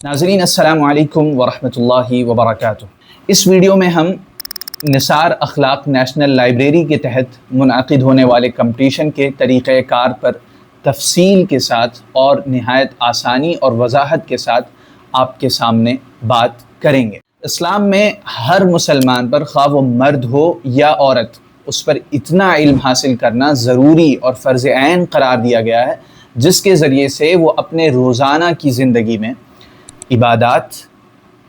नाज़रीन अस्सलामु अलैकुम वरहमतुल्लाहि वबरकातुह। इस वीडियो में हम निसार अखलाक नेशनल लाइब्रेरी के तहत मुनअक़िद होने वाले कंपटीशन के तरीक़ेकार पर तफसील के साथ और निहायत आसानी और वजाहत के साथ आपके सामने बात करेंगे। इस्लाम में हर मुसलमान पर ख़्वाह वो मर्द हो या औरत, उस पर इतना इल्म हासिल करना ज़रूरी और फ़र्ज़ ऐन करार दिया गया है जिसके ज़रिए से वो अपने रोज़ाना की ज़िंदगी में इबादात,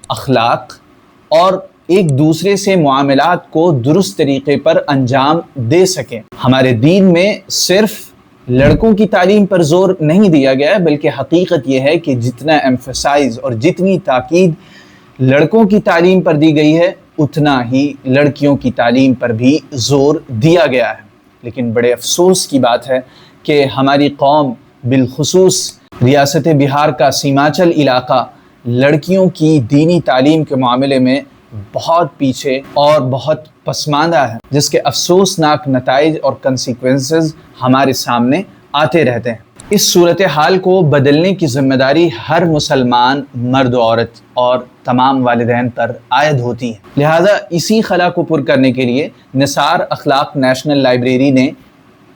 अखलाक और एक दूसरे से मुआमलात को दुरुस्त तरीक़े पर अंजाम दे सकें। हमारे दीन में सिर्फ लड़कों की तालीम पर ज़ोर नहीं दिया गया है, बल्कि हकीकत यह है कि जितना एम्फसाइज़ और जितनी ताकीद लड़कों की तालीम पर दी गई है, उतना ही लड़कियों की तालीम पर भी ज़ोर दिया गया है। लेकिन बड़े अफसोस की बात है कि हमारी कौम, बिलखुसूस रियासत बिहार का सीमांचल इलाका, लड़कियों की दीनी तालीम के मामले में बहुत पीछे और बहुत पसमानदा है, जिसके अफसोसनाक नताइज और कंसिक्वेंसेस हमारे सामने आते रहते हैं। इस सूरत हाल को बदलने की ज़िम्मेदारी हर मुसलमान मर्द औरत और तमाम वालिदैन पर आयद होती है। लिहाजा इसी खला को पुर करने के लिए निसार अखलाक नेशनल लाइब्रेरी ने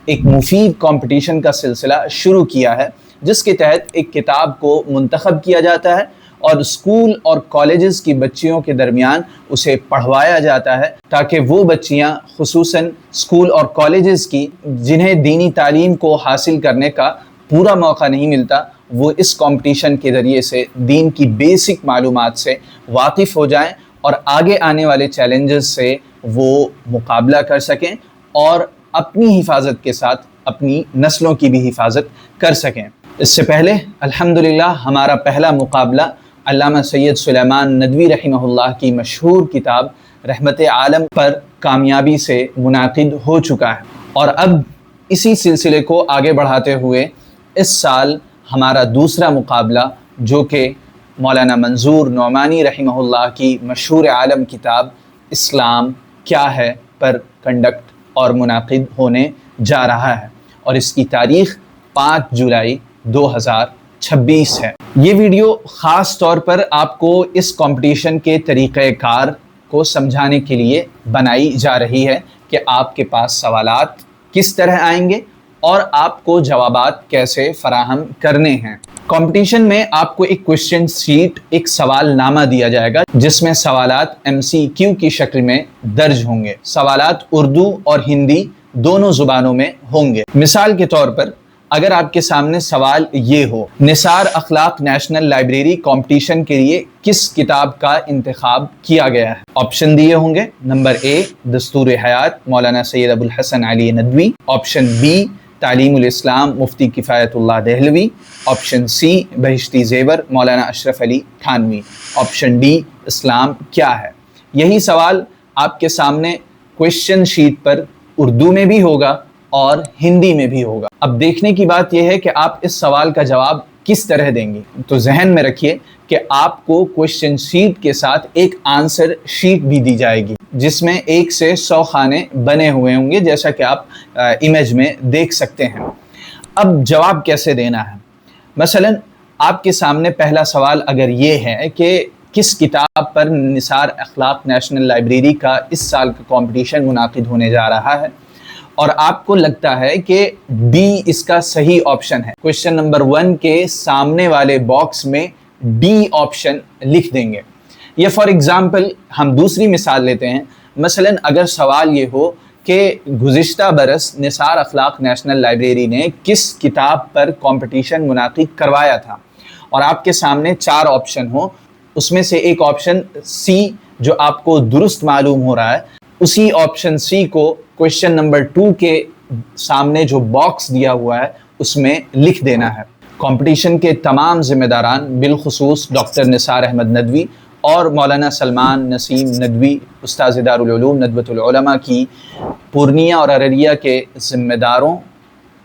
एक मुफीद कंपटीशन का सिलसिला शुरू किया है, जिसके तहत एक किताब को मुंतखब किया जाता है और स्कूल और कॉलेजेस की बच्चियों के दरमियान उसे पढ़वाया जाता है, ताकि वो बच्चियां खुसूसन स्कूल और कॉलेजेस की जिन्हें दीनी तालीम को हासिल करने का पूरा मौका नहीं मिलता, वो इस कंपटीशन के ज़रिए से दीन की बेसिक मालूमात से वाकिफ़ हो जाएं और आगे आने वाले चैलेंजेस से वो मुकाबला कर सकें और अपनी हिफाजत के साथ अपनी नस्लों की भी हिफाजत कर सकें। इससे पहले अल्हम्दुलिल्लाह हमारा पहला मुकाबला अल्लामा सैयद सुलेमान नदवी रहमहुल्लाह की मशहूर किताब रहमत आलम पर कामयाबी से मुनाकिद हो चुका है, और अब इसी सिलसिले को आगे बढ़ाते हुए इस साल हमारा दूसरा मुकाबला, जो कि मौलाना मंजूर नौमानी रहमहुल्लाह की मशहूर आलम किताब इस्लाम क्या है पर कंडक्ट और मुनाकिद होने जा रहा है, और इसकी तारीख़ 5 जुलाई 2026 है। ये वीडियो ख़ास तौर पर आपको इस कंपटीशन के तरीक़ेकार को समझाने के लिए बनाई जा रही है कि आपके पास सवालात किस तरह आएंगे और आपको जवाबात कैसे फराहम करने हैं। कंपटीशन में आपको एक क्वेश्चन शीट, एक सवाल नामा दिया जाएगा, जिसमें सवालात MCQ की शक्ल में दर्ज होंगे। सवालात उर्दू और हिंदी दोनों ज़ुबानों में होंगे। मिसाल के तौर पर अगर आपके सामने सवाल ये हो, निसार अखलाक नेशनल लाइब्रेरी कंपटीशन के लिए किस किताब का इंतखाब किया गया है? ऑप्शन दिए होंगे। नंबर A दस्तूर हयात मौलाना सैयद अबुल हसन अली नदवी, ऑप्शन B तालीमुल इस्लाम मुफ्ती किफ़ायतुल्लाह दहलवी, ऑप्शन C बहिश्ती ज़ेवर मौलाना अशरफ अली थानवी, ऑप्शन D इस्लाम क्या है। यही सवाल आपके सामने क्वेश्चन शीट पर उर्दू में भी होगा और हिंदी में भी होगा। अब देखने की बात यह है कि आप इस सवाल का जवाब किस तरह देंगे। तो जहन में रखिए कि आपको क्वेश्चन शीट के साथ एक आंसर शीट भी दी जाएगी, जिसमें 1 से 100 खाने बने हुए होंगे, जैसा कि आप इमेज में देख सकते हैं। अब जवाब कैसे देना है? मसलन आपके सामने पहला सवाल अगर ये है कि किस किताब पर निसार अखलाक नेशनल लाइब्रेरी का इस साल का कंपटीशन मुनाकिद होने जा रहा है, और आपको लगता है कि B इसका सही ऑप्शन है, क्वेश्चन नंबर 1 के सामने वाले बॉक्स में D ऑप्शन लिख देंगे। या फॉर एग्जांपल हम दूसरी मिसाल लेते हैं। मसलन अगर सवाल ये हो कि गुज़िश्ता बरस निसार अखलाक नेशनल लाइब्रेरी ने किस किताब पर कंपटीशन मुनाकिद करवाया था, और आपके सामने 4 ऑप्शन हो, उसमें से एक ऑप्शन C जो आपको दुरुस्त मालूम हो रहा है, उसी ऑप्शन C को क्वेश्चन नंबर 2 के सामने जो बॉक्स दिया हुआ है उसमें लिख देना है। कंपटीशन के तमाम ज़िम्मेदारान, बिलखुसूस डॉक्टर निसार अहमद नदवी और मौलाना सलमान नसीम नदवी उस्ताज़ दारुल उलूम नदवतुल उलमा की पूर्निया और अररिया के ज़िम्मेदारों,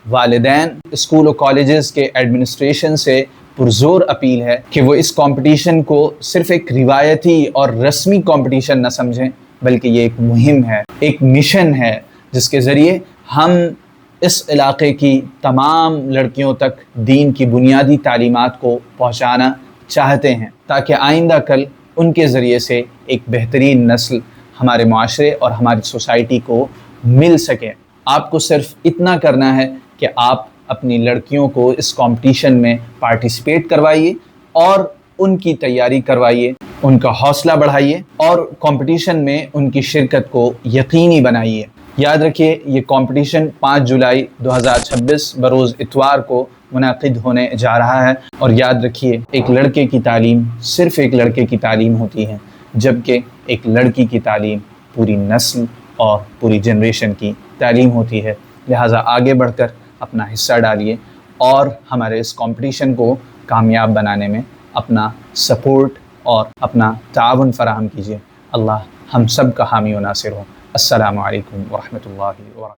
वालिदैन, स्कूल और कॉलेजेस के एडमिनिस्ट्रेशन से पुरज़ोर अपील है कि वो इस कंपटीशन को सिर्फ़ एक रिवायती और रस्मी कंपटीशन न समझें, बल्कि ये एक मुहिम है, एक मिशन है, जिसके ज़रिए हम इस इलाक़े की तमाम लड़कियों तक दीन की बुनियादी तालीमात को पहुँचाना चाहते हैं। تاکہ آئندہ کل ان کے ذریعے سے ایک بہترین نسل ہمارے معاشرے اور ہماری سوسائٹی کو مل سکے۔ آپ کو صرف اتنا کرنا ہے کہ آپ اپنی لڑکیوں کو اس کمپٹیشن میں پارٹیسپیٹ کروائیے اور ان کی تیاری کروائیے، ان کا حوصلہ بڑھائیے اور کمپٹیشن میں ان کی شرکت کو یقینی بنائیے۔ یاد رکھیے یہ کمپٹیشن 5 جولائی 2026 بروز اتوار کو منعقد ہونے جا رہا ہے، اور یاد رکھیے ایک لڑکے کی تعلیم صرف ایک لڑکے کی تعلیم ہوتی ہے، جبکہ ایک لڑکی کی تعلیم پوری نسل اور پوری جنریشن کی تعلیم ہوتی ہے۔ لہٰذا آگے بڑھ کر اپنا حصہ ڈالیے اور ہمارے اس کمپٹیشن کو کامیاب بنانے میں اپنا سپورٹ اور اپنا تعاون فراہم کیجیے۔ اللہ ہم سب کا حامی و ناصر ہو۔ السلام علیکم ورحمۃ اللہ وبرکاتہ۔